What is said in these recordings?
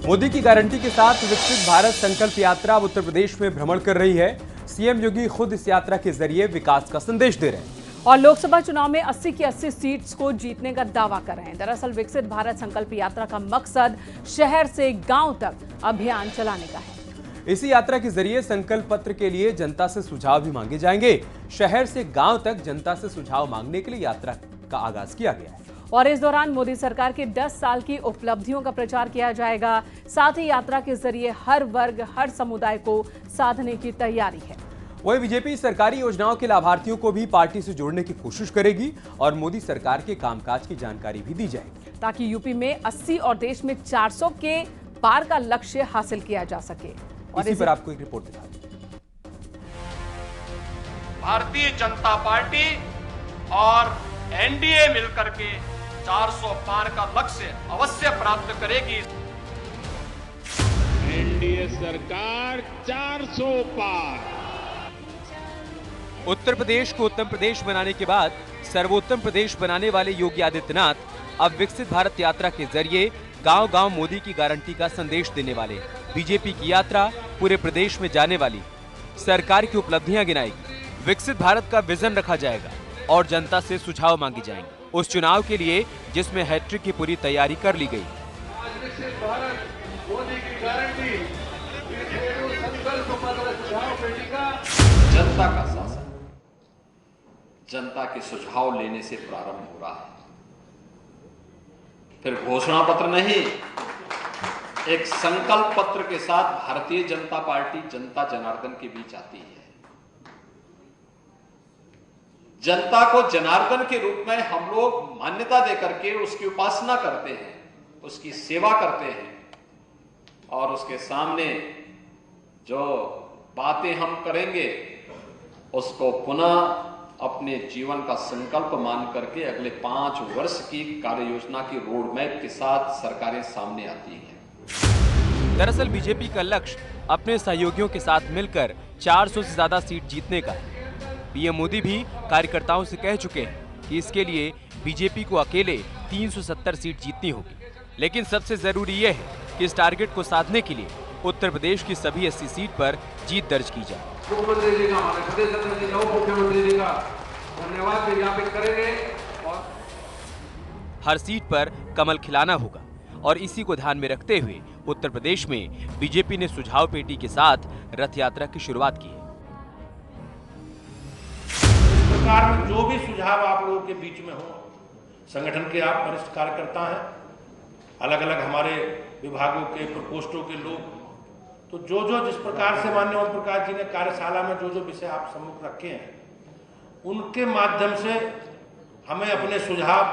मोदी की गारंटी के साथ विकसित भारत संकल्प यात्रा अब उत्तर प्रदेश में भ्रमण कर रही है। सीएम योगी खुद इस यात्रा के जरिए विकास का संदेश दे रहे हैं और लोकसभा चुनाव में 80 की 80 सीट्स को जीतने का दावा कर रहे हैं। दरअसल विकसित भारत संकल्प यात्रा का मकसद शहर से गांव तक अभियान चलाने का है। इसी यात्रा के जरिए संकल्प पत्र के लिए जनता से सुझाव भी मांगे जाएंगे। शहर से गांव तक जनता से सुझाव मांगने के लिए यात्रा का आगाज किया गया है और इस दौरान मोदी सरकार के 10 साल की उपलब्धियों का प्रचार किया जाएगा। साथ ही यात्रा के जरिए हर वर्ग, हर समुदाय को साधने की तैयारी है। वही बीजेपी सरकारी योजनाओं के लाभार्थियों को भी पार्टी से जोड़ने की कोशिश करेगी और मोदी सरकार के कामकाज की जानकारी भी दी जाएगी ताकि यूपी में 80 और देश में 400 के पार का लक्ष्य हासिल किया जा सके। और इसी पर आपको एक रिपोर्ट दिखा दें। भारतीय जनता पार्टी और एनडीए मिलकर के 400 पार का लक्ष्य अवश्य प्राप्त करेगी। एनडीए सरकार 400 पार। उत्तर प्रदेश को उत्तम प्रदेश बनाने के बाद सर्वोत्तम प्रदेश बनाने वाले योगी आदित्यनाथ अब विकसित भारत यात्रा के जरिए गांव-गांव मोदी की गारंटी का संदेश देने वाले। बीजेपी की यात्रा पूरे प्रदेश में जाने वाली, सरकार की उपलब्धियां गिनाएगी, विकसित भारत का विजन रखा जाएगा और जनता से सुझाव मांगे जाएंगे उस चुनाव के लिए जिसमें हैट्रिक की पूरी तैयारी कर ली गई। जनता का शासन जनता के सुझाव लेने से प्रारंभ हो रहा है। फिर घोषणा पत्र नहीं, एक संकल्प पत्र के साथ भारतीय जनता पार्टी जनता जनार्दन के बीच आती है। जनता को जनार्दन के रूप में हम लोग मान्यता देकर के उसकी उपासना करते हैं, उसकी सेवा करते हैं और उसके सामने जो बातें हम करेंगे उसको पुनः अपने जीवन का संकल्प मान करके अगले 5 वर्ष की कार्य योजना की रोड मैप के साथ सरकारें सामने आती हैं। दरअसल बीजेपी का लक्ष्य अपने सहयोगियों के साथ मिलकर 400 से ज्यादा सीट जीतने का है। पीएम मोदी भी कार्यकर्ताओं से कह चुके हैं कि इसके लिए बीजेपी को अकेले 370 सीट जीतनी होगी। लेकिन सबसे जरूरी यह है कि इस टारगेट को साधने के लिए उत्तर प्रदेश की सभी 80 सीट पर जीत दर्ज की जाए। मुख्यमंत्री जी का, हमारे प्रदेश अध्यक्ष जी का, उप मुख्यमंत्री जी का धन्यवाद भी ज्ञापित करेंगे और हर सीट पर कमल खिलाना होगा और इसी को ध्यान में रखते हुए उत्तर प्रदेश में बीजेपी ने सुझाव पेटी के साथ रथ यात्रा की शुरुआत की है। इस प्रकार में जो भी सुझाव आप लोगों के बीच में हो, संगठन के आप वरिष्ठ कार्यकर्ता हैं, अलग अलग हमारे विभागों के प्रकोष्ठों के लोग, तो जो जिस प्रकार से माननीय ओम प्रकाश जी ने कार्यशाला में जो विषय आप सम्मुख रखे हैं, उनके माध्यम से हमें अपने सुझाव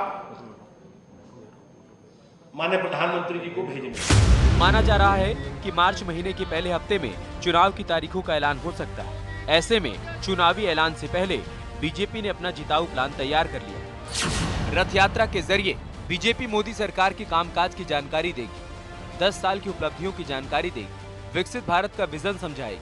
माननीय प्रधानमंत्री जी को भेजेंगे। माना जा रहा है कि मार्च महीने के पहले हफ्ते में चुनाव की तारीखों का ऐलान हो सकता है। ऐसे में चुनावी ऐलान से पहले बीजेपी ने अपना जिताऊ प्लान तैयार कर लिया। रथ यात्रा के जरिए बीजेपी मोदी सरकार के कामकाज की जानकारी देगी, 10 साल की उपलब्धियों की जानकारी देगी, विकसित भारत का विजन समझाएगी,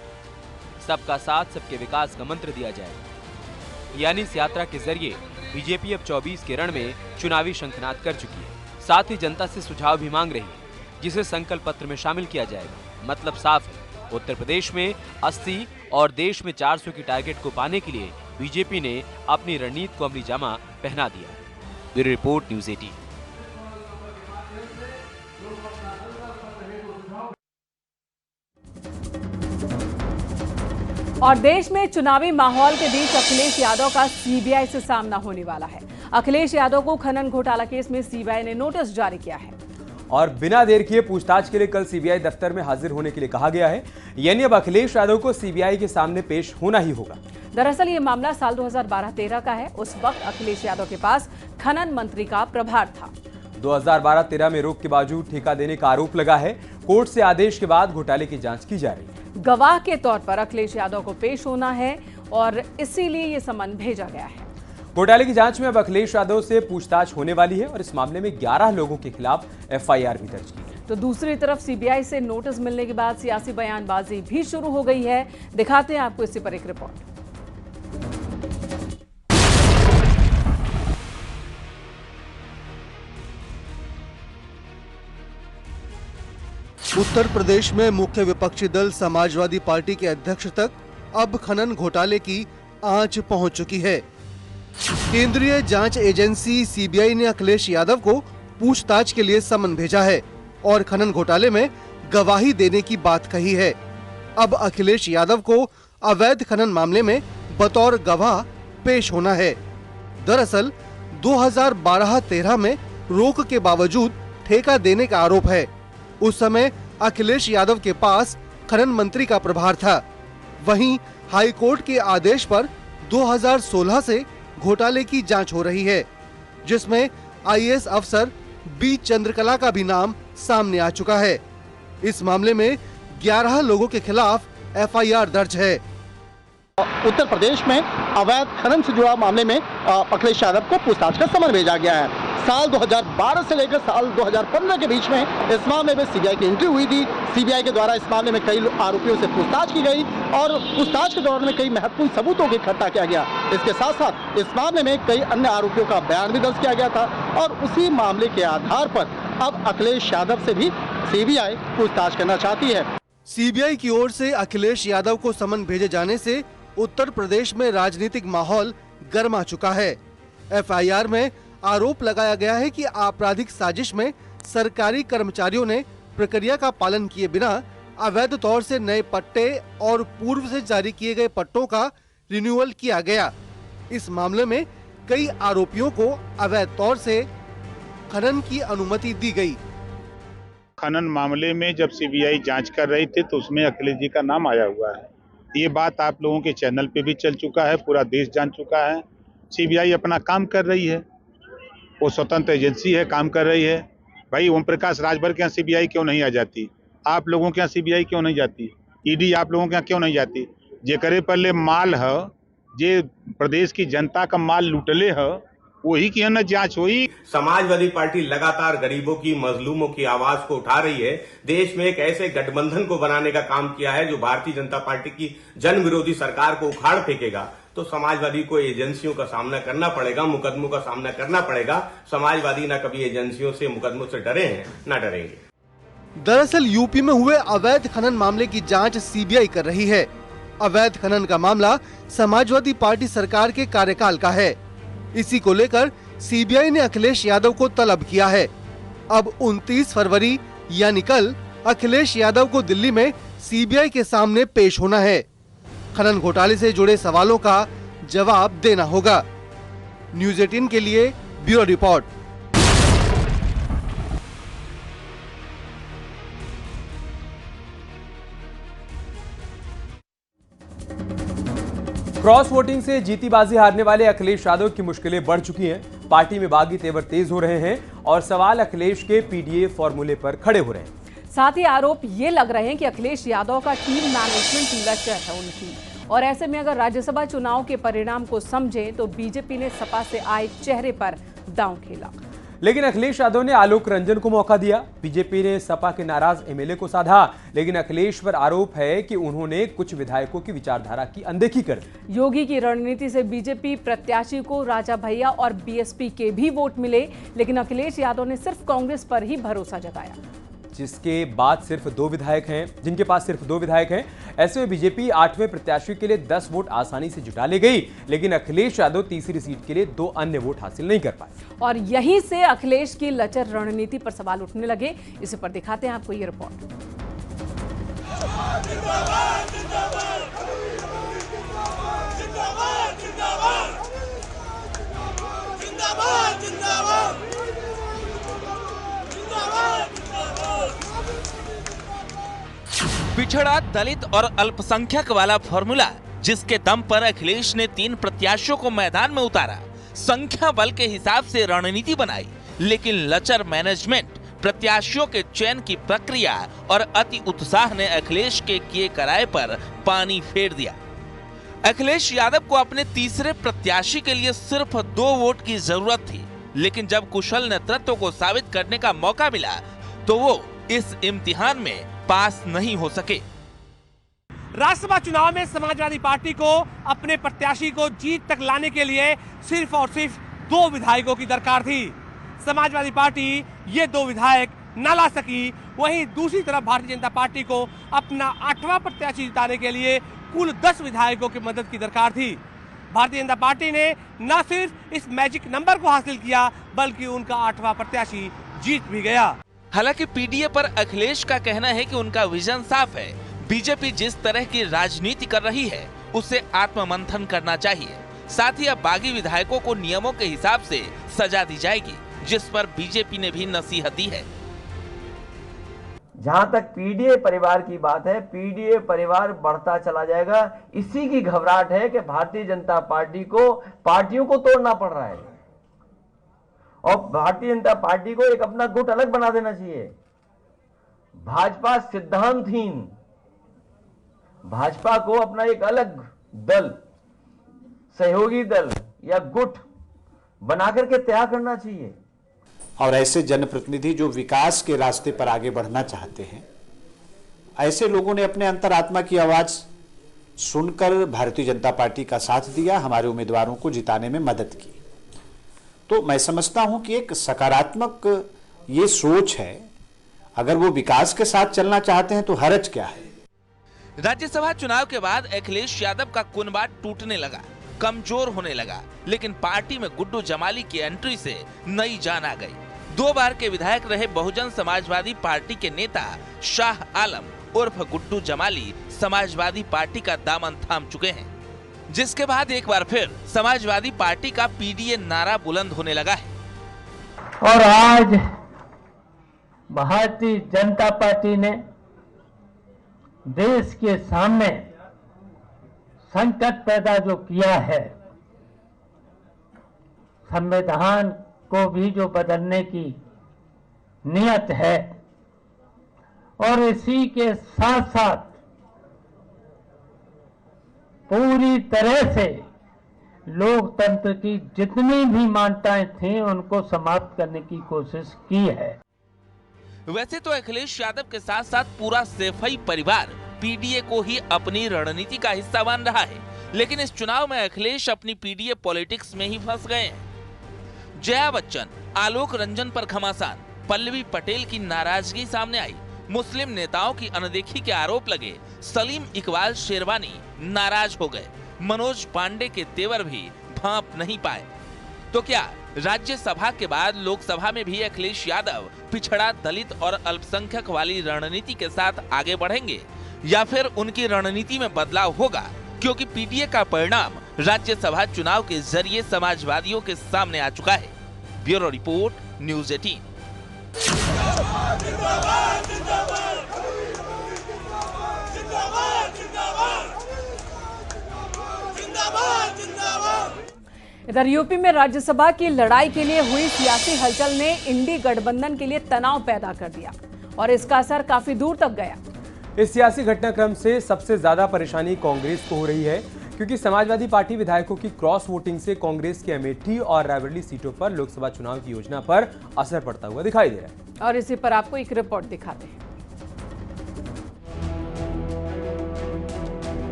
सबका साथ सबके विकास का मंत्र दिया जाएगा। यानी इस यात्रा के जरिए बीजेपी अब 24 के रण में चुनावी शंखनाद कर चुकी है। साथ ही जनता से सुझाव भी मांग रही है जिसे संकल्प पत्र में शामिल किया जाएगा। मतलब साफ है, उत्तर प्रदेश में 80 और देश में 400 की टारगेट को पाने के लिए बीजेपी ने अपनी रणनीति को अमली जामा पहना दिया है। Bureau report, news 18। और देश में चुनावी माहौल के बीच अखिलेश यादव का सीबीआई से सामना होने वाला है। अखिलेश यादव को खनन घोटाला केस में सीबीआई ने नोटिस जारी किया है और बिना देर किए पूछताछ के लिए कल सीबीआई दफ्तर में हाजिर होने के लिए कहा गया है। यानी अब अखिलेश यादव को सीबीआई के सामने पेश होना ही होगा। दरअसल ये मामला साल 2012-13 का है। उस वक्त अखिलेश यादव के पास खनन मंत्री का प्रभार था। 2012-13 में रोक के बावजूद ठेका देने का आरोप लगा है। कोर्ट से आदेश के बाद घोटाले की जांच की जा रही है। गवाह के तौर पर अखिलेश यादव को पेश होना है और इसीलिए ये समन भेजा गया है। घोटाले की जांच में अब अखिलेश यादव से पूछताछ होने वाली है और इस मामले में 11 लोगों के खिलाफ एफआईआर भी दर्ज की है। तो दूसरी तरफ सीबीआई से नोटिस मिलने के बाद सियासी बयानबाजी भी शुरू हो गई है। दिखाते हैं आपको इसी पर एक रिपोर्ट। उत्तर प्रदेश में मुख्य विपक्षी दल समाजवादी पार्टी के अध्यक्ष तक अब खनन घोटाले की आंच पहुंच चुकी है। केंद्रीय जांच एजेंसी सीबीआई ने अखिलेश यादव को पूछताछ के लिए समन भेजा है और खनन घोटाले में गवाही देने की बात कही है। अब अखिलेश यादव को अवैध खनन मामले में बतौर गवाह पेश होना है। दरअसल 2012-13 में रोक के बावजूद ठेका देने का आरोप है। उस समय अखिलेश यादव के पास खनन मंत्री का प्रभार था। वहीं हाई कोर्ट के आदेश पर 2016 से घोटाले की जांच हो रही है, जिसमें आईएएस अफसर बी चंद्रकला का भी नाम सामने आ चुका है। इस मामले में 11 लोगों के खिलाफ एफआईआर दर्ज है। उत्तर प्रदेश में अवैध खनन से जुड़ा मामले में अखिलेश यादव को पूछताछ का समन भेजा गया है। साल 2012 से लेकर साल 2015 के बीच में इस मामले में सीबीआई की एंट्री हुई थी। सीबीआई के द्वारा इस मामले में कई आरोपियों से पूछताछ की गई और पूछताछ के दौरान में कई महत्वपूर्ण सबूतों की इकट्ठा किया गया। इसके साथ साथ इस मामले में कई अन्य आरोपियों का बयान भी दर्ज किया गया था और उसी मामले के आधार पर अब अखिलेश यादव से भी सीबीआई पूछताछ करना चाहती है। सीबीआई की ओर से अखिलेश यादव को समन भेजे जाने से उत्तर प्रदेश में राजनीतिक माहौल गर्मा चुका है। एफआईआर में आरोप लगाया गया है कि आपराधिक साजिश में सरकारी कर्मचारियों ने प्रक्रिया का पालन किए बिना अवैध तौर से नए पट्टे और पूर्व से जारी किए गए पट्टों का रिन्यूअल किया गया। इस मामले में कई आरोपियों को अवैध तौर से खनन की अनुमति दी गई। खनन मामले में जब सीबीआई जांच कर रही थी तो उसमें अखिलेश जी का नाम आया हुआ है। ये बात आप लोगों के चैनल पे भी चल चुका है, पूरा देश जान चुका है। सीबीआई अपना काम कर रही है, वो स्वतंत्र एजेंसी है, काम कर रही है। भाई ओम प्रकाश राजभर के यहाँ सीबीआई क्यों नहीं आ जाती? आप लोगों के यहाँ सीबीआई क्यों नहीं जाती? ईडी आप लोगों के यहाँ क्यों नहीं जाती? जे करे पहले माल है, जे प्रदेश की जनता का माल लूटले है, वही की न जांच हुई। समाजवादी पार्टी लगातार गरीबों की, मजलूमों की आवाज को उठा रही है। देश में एक ऐसे गठबंधन को बनाने का काम किया है जो भारतीय जनता पार्टी की जन विरोधी सरकार को उखाड़ फेंकेगा। तो समाजवादी को एजेंसियों का सामना करना पड़ेगा, मुकदमों का सामना करना पड़ेगा। समाजवादी ना कभी एजेंसियों से, मुकदमों से डरे हैं, ना डरेंगे। दरअसल यूपी में हुए अवैध खनन मामले की जांच सीबीआई कर रही है। अवैध खनन का मामला समाजवादी पार्टी सरकार के कार्यकाल का है। इसी को लेकर सीबीआई ने अखिलेश यादव को तलब किया है। अब 29 फरवरी यानी कल अखिलेश यादव को दिल्ली में सीबीआई के सामने पेश होना है। खनन घोटाले से जुड़े सवालों का जवाब देना होगा। न्यूज़ 18 के लिए ब्यूरो रिपोर्ट। क्रॉस वोटिंग से जीती बाजी हारने वाले अखिलेश यादव की मुश्किलें बढ़ चुकी हैं। पार्टी में बागी तेवर तेज हो रहे हैं और सवाल अखिलेश के पीडीए फॉर्मूले पर खड़े हो रहे हैं। साथ ही आरोप ये लग रहे हैं कि अखिलेश यादव का टीम मैनेजमेंट लचर है उनकी, और ऐसे में अगर राज्यसभा चुनाव के परिणाम को समझें तो बीजेपी ने सपा से आए चेहरे पर दांव खेला। लेकिन अखिलेश यादव ने आलोक रंजन को मौका दिया। बीजेपी ने सपा के नाराज एमएलए को साधा, लेकिन अखिलेश पर आरोप है कि उन्होंने कुछ विधायकों की विचारधारा की अनदेखी कर दी। योगी की रणनीति से बीजेपी प्रत्याशी को राजा भैया और बीएसपी के भी वोट मिले, लेकिन अखिलेश यादव ने सिर्फ कांग्रेस पर ही भरोसा जताया, जिनके पास सिर्फ दो विधायक हैं। ऐसे में बीजेपी 8वें प्रत्याशी के लिए 10 वोट आसानी से जुटा ले गई, लेकिन अखिलेश यादव तीसरी सीट के लिए 2 अन्य वोट हासिल नहीं कर पाए। और यहीं से अखिलेश की लचर रणनीति पर सवाल उठने लगे। इसी पर दिखाते हैं आपको ये रिपोर्ट। पिछड़ा, दलित और अल्पसंख्यक वाला फॉर्मूला, जिसके दम पर अखिलेश ने 3 प्रत्याशियों को मैदान में उतारा, संख्या बल के हिसाब से रणनीति बनाई, लेकिन लचर मैनेजमेंट, प्रत्याशियों के चयन की प्रक्रिया और अति उत्साह ने अखिलेश के किए कराए पर पानी फेर दिया। अखिलेश यादव को अपने तीसरे प्रत्याशी के लिए सिर्फ 2 वोट की जरूरत थी, लेकिन जब कुशल नेतृत्व को साबित करने का मौका मिला तो वो इस इम्तिहान में पास नहीं हो सके। राज्यसभा चुनाव में समाजवादी पार्टी को अपने प्रत्याशी को जीत तक लाने के लिए सिर्फ और सिर्फ 2 विधायकों की दरकार थी। समाजवादी पार्टी ये 2 विधायक न ला सकी, वहीं दूसरी तरफ भारतीय जनता पार्टी को अपना 8वां प्रत्याशी जिताने के लिए कुल 10 विधायकों की मदद की दरकार थी। भारतीय जनता पार्टी ने न सिर्फ इस मैजिक नंबर को हासिल किया, बल्कि उनका 8वां प्रत्याशी जीत भी गया। हालांकि पीडीए पर अखिलेश का कहना है कि उनका विजन साफ है। बीजेपी जिस तरह की राजनीति कर रही है उसे आत्ममंथन करना चाहिए। साथ ही अब बागी विधायकों को नियमों के हिसाब से सजा दी जाएगी, जिस पर बीजेपी ने भी नसीहत दी है। जहां तक पीडीए परिवार की बात है, पीडीए परिवार बढ़ता चला जाएगा। इसी की घबराहट है कि भारतीय जनता पार्टी को पार्टियों को तोड़ना पड़ रहा है और भारतीय जनता पार्टी को एक अपना गुट अलग बना देना चाहिए। भाजपा सिद्धांतहीन, भाजपा को अपना एक अलग दल, सहयोगी दल या गुट बना करके तैयार करना चाहिए। और ऐसे जनप्रतिनिधि जो विकास के रास्ते पर आगे बढ़ना चाहते हैं, ऐसे लोगों ने अपने अंतरात्मा की आवाज सुनकर भारतीय जनता पार्टी का साथ दिया, हमारे उम्मीदवारों को जिताने में मदद की। तो मैं समझता हूं कि एक सकारात्मक ये सोच है। अगर वो विकास के साथ चलना चाहते हैं तो हरज क्या है। राज्यसभा चुनाव के बाद अखिलेश यादव का कुनबा टूटने लगा, कमजोर होने लगा, लेकिन पार्टी में गुड्डू जमाली की एंट्री से नई जान आ गई। 2 बार के विधायक रहे बहुजन समाजवादी पार्टी के नेता शाह आलम उर्फ गुड्डू जमाली समाजवादी पार्टी का दामन थाम चुके हैं, जिसके बाद एक बार फिर समाजवादी पार्टी का पीडीए नारा बुलंद होने लगा है। और आज भारतीय जनता पार्टी ने देश के सामने संकट पैदा जो किया है, संविधान को भी जो बदलने की नियत है, और इसी के साथ साथ पूरी तरह से लोकतंत्र की जितनी भी मान्यताएं थी उनको समाप्त करने की कोशिश की है। वैसे तो अखिलेश यादव के साथ साथ पूरा सैफई परिवार पीडीए को ही अपनी रणनीति का हिस्सा मान रहा है, लेकिन इस चुनाव में अखिलेश अपनी पीडीए पॉलिटिक्स में ही फंस गए हैं। जया बच्चन, आलोक रंजन पर घमासान, पल्लवी पटेल की नाराजगी सामने आई, मुस्लिम नेताओं की अनदेखी के आरोप लगे, सलीम इकबाल शेरवानी नाराज हो गए, मनोज पांडे के तेवर भी भांप नहीं पाए। तो क्या राज्यसभा के बाद लोकसभा में भी अखिलेश यादव पिछड़ा, दलित और अल्पसंख्यक वाली रणनीति के साथ आगे बढ़ेंगे, या फिर उनकी रणनीति में बदलाव होगा? क्योंकि पीडीए का परिणाम राज्यसभा चुनाव के जरिए समाजवादियों के सामने आ चुका है। Bureau report, news 18। इधर यूपी में राज्यसभा की लड़ाई के लिए हुई सियासी हलचल ने इंडी गठबंधन के लिए तनाव पैदा कर दिया और इसका असर काफी दूर तक गया। इस सियासी घटनाक्रम से सबसे ज्यादा परेशानी कांग्रेस को हो रही है, क्योंकि समाजवादी पार्टी विधायकों की क्रॉस वोटिंग से कांग्रेस की अमेठी और रायबरेली सीटों पर लोकसभा चुनाव की योजना पर असर पड़ता हुआ दिखाई दे रहा है। और इसी पर आपको एक रिपोर्ट दिखाते हैं।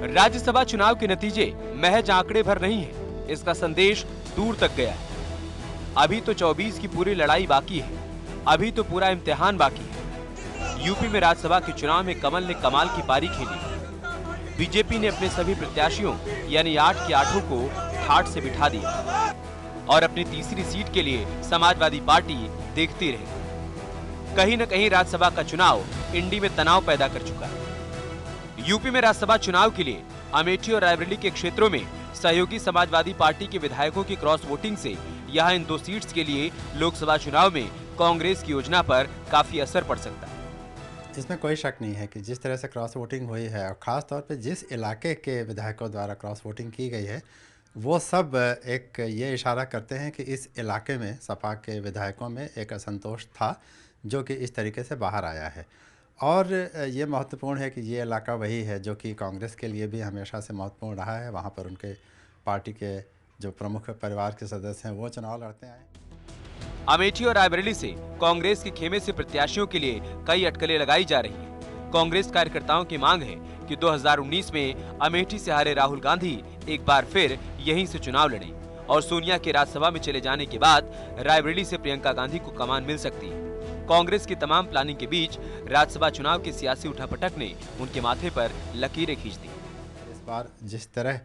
राज्यसभा चुनाव के नतीजे महज आंकड़े भर नहीं है, इसका संदेश दूर तक गया है। अभी तो 24 की पूरी लड़ाई बाकी है, अभी तो पूरा इम्तिहान बाकी है। यूपी में राज्यसभा के चुनाव में कमल ने कमाल की पारी खेली। बीजेपी ने अपने सभी प्रत्याशियों यानी 8 के 8 को ठाठ से बिठा दिया और अपनी तीसरी सीट के लिए समाजवादी पार्टी देखती रही। कहीं न कहीं राज्यसभा का चुनाव इंडी में तनाव पैदा कर चुका है। यूपी में राज्यसभा चुनाव के लिए अमेठी और रायबरेली के क्षेत्रों में सहयोगी समाजवादी पार्टी के विधायकों की क्रॉस वोटिंग से यहां इन 2 सीट्स के लिए लोकसभा चुनाव में कांग्रेस की योजना पर काफी असर पड़ सकता है। इसमें कोई शक नहीं है कि जिस तरह से क्रॉस वोटिंग हुई है और ख़ास तौर पे जिस इलाके के विधायकों द्वारा क्रॉस वोटिंग की गई है, वो सब एक ये इशारा करते हैं कि इस इलाके में सपा के विधायकों में एक असंतोष था जो कि इस तरीके से बाहर आया है। और ये महत्वपूर्ण है कि ये इलाका वही है जो कि कांग्रेस के लिए भी हमेशा से महत्वपूर्ण रहा है। वहाँ पर उनके पार्टी के जो प्रमुख परिवार के सदस्य हैं वो चुनाव लड़ते आए। अमेठी और रायबरेली से कांग्रेस के खेमे से प्रत्याशियों के लिए कई अटकलें लगाई जा रही हैं। कांग्रेस कार्यकर्ताओं की मांग है कि 2019 में अमेठी से हारे राहुल गांधी एक बार फिर यहीं से चुनाव लड़ें और सोनिया के राज्यसभा में चले जाने के बाद रायबरेली से प्रियंका गांधी को कमान मिल सकती है। कांग्रेस की तमाम प्लानिंग के बीच राज्यसभा चुनाव की सियासी उठापटक ने उनके माथे पर लकीरें खींच दी। इस बार जिस तरह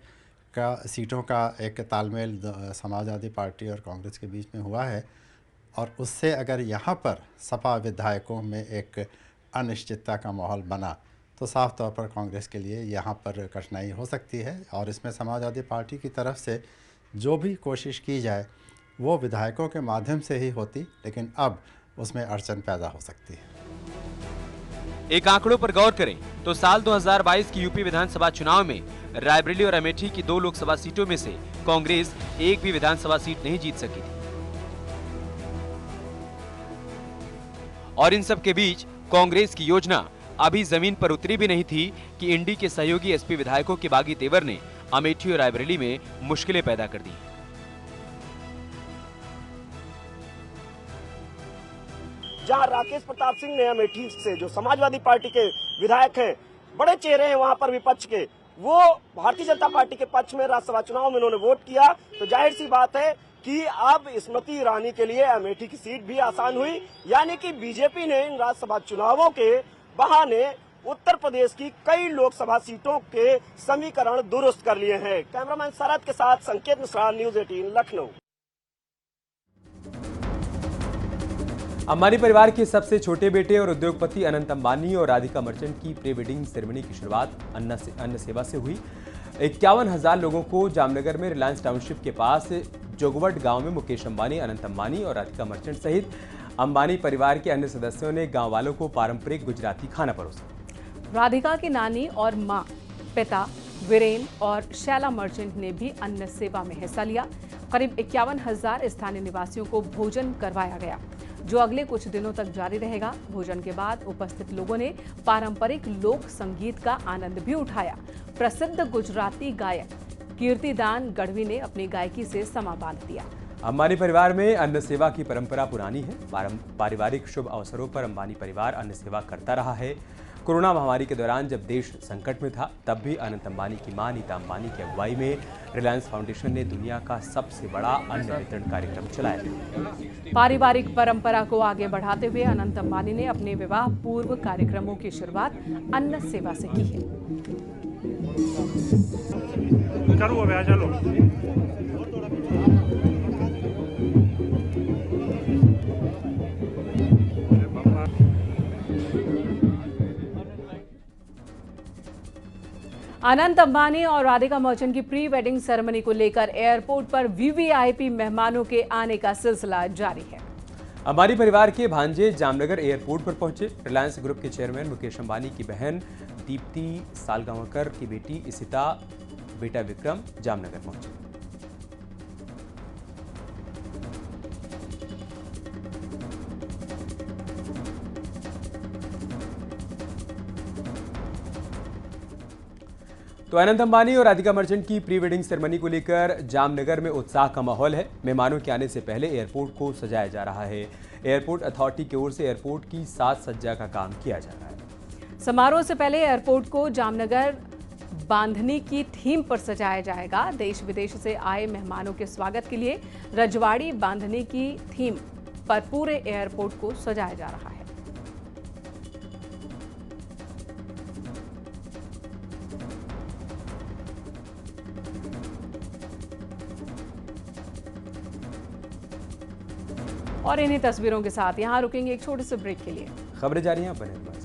का सीटों का एक तालमेल समाजवादी पार्टी और कांग्रेस के बीच में हुआ है, और उससे अगर यहाँ पर सपा विधायकों में एक अनिश्चितता का माहौल बना तो साफ तौर पर कांग्रेस के लिए यहाँ पर कठिनाई हो सकती है। और इसमें समाजवादी पार्टी की तरफ से जो भी कोशिश की जाए वो विधायकों के माध्यम से ही होती, लेकिन अब उसमें अड़चन पैदा हो सकती है। एक आंकड़ों पर गौर करें तो साल 2022 की यूपी विधानसभा चुनाव में रायबरेली और अमेठी की 2 लोकसभा सीटों में से कांग्रेस एक भी विधानसभा सीट नहीं जीत सकी थी। और इन सब के बीच कांग्रेस की योजना अभी जमीन पर उतरी भी नहीं थी कि इंडी के सहयोगी एसपी विधायकों के बागी तेवर ने अमेठी और रायबरेली में मुश्किलें पैदा कर दी। जहां राकेश प्रताप सिंह ने अमेठी से, जो समाजवादी पार्टी के विधायक हैं, बड़े चेहरे हैं वहां पर विपक्ष के, वो भारतीय जनता पार्टी के पक्ष में राज्यसभा चुनाव में उन्होंने वोट किया, तो जाहिर सी बात है कि अब स्मृति ईरानी के लिए अमेठी की सीट भी आसान हुई। यानी कि बीजेपी ने इन राज्यसभा चुनावों के बहाने उत्तर प्रदेश की कई लोकसभा सीटों के समीकरण दुरुस्त कर लिए हैं। कैमरामैन शरद के साथ संकेत मिश्रा, न्यूज 18 लखनऊ। अंबानी परिवार के सबसे छोटे बेटे और उद्योगपति अनंत अंबानी और राधिका मर्चेंट की प्री वेडिंग सेरेमनी की शुरुआत अन्न सेवा से हुई। 51,000 लोगों को जामनगर में रिलायंस टाउनशिप के पास जोगवट गांव में मुकेश अंबानी, अनंत अंबानी और राधिका मर्चेंट सहित अंबानी परिवार के अन्य सदस्यों ने गांव वालों को पारंपरिक गुजराती खाना परोसा। राधिका की नानी और मां, पिता वीरेन और शैला मर्चेंट ने भी अन्न सेवा में हिस्सा लिया। करीब 51,000 स्थानीय निवासियों को भोजन करवाया गया, जो अगले कुछ दिनों तक जारी रहेगा। भोजन के बाद उपस्थित लोगों ने पारंपरिक लोक संगीत का आनंद भी उठाया। प्रसिद्ध गुजराती गायक कीर्तिदान गढ़वी ने अपनी गायकी से समा बांध दिया। अंबानी परिवार में अन्न सेवा की परंपरा पुरानी है। पारिवारिक शुभ अवसरों पर अंबानी परिवार अन्न सेवा करता रहा है। कोरोना महामारी के दौरान जब देश संकट में था, तब भी अनंत अंबानी की मां नीता अंबानी की अगुवाई में रिलायंस फाउंडेशन ने दुनिया का सबसे बड़ा अन्न वितरण कार्यक्रम चलाया। पारिवारिक परंपरा को आगे बढ़ाते हुए अनंत अंबानी ने अपने विवाह पूर्व कार्यक्रमों की शुरुआत अन्न सेवा से की है। अनंत अंबानी और राधिका मर्चेंट की प्री वेडिंग सेरेमनी को लेकर एयरपोर्ट पर वीवीआईपी मेहमानों के आने का सिलसिला जारी है। अंबानी परिवार के भांजे जामनगर एयरपोर्ट पर पहुंचे। रिलायंस ग्रुप के चेयरमैन मुकेश अंबानी की बहन दीप्ति सालगांवकर की बेटी इसिता, बेटा विक्रम जामनगर पहुंचे। तो अनंत अंबानी और राधिका मर्चेंट की प्री वेडिंग सेरेमनी को लेकर जामनगर में उत्साह का माहौल है। मेहमानों के आने से पहले एयरपोर्ट को सजाया जा रहा है। एयरपोर्ट अथॉरिटी की ओर से एयरपोर्ट की साज सज्जा का काम किया जा रहा है। समारोह से पहले एयरपोर्ट को जामनगर बांधनी की थीम पर सजाया जाएगा। देश विदेश से आए मेहमानों के स्वागत के लिए रजवाड़ी बांधनी की थीम पर पूरे एयरपोर्ट को सजाया जा रहा है। और इन्हीं तस्वीरों के साथ यहां रुकेंगे एक छोटे से ब्रेक के लिए। खबरें जारी हैं, बने रहिए।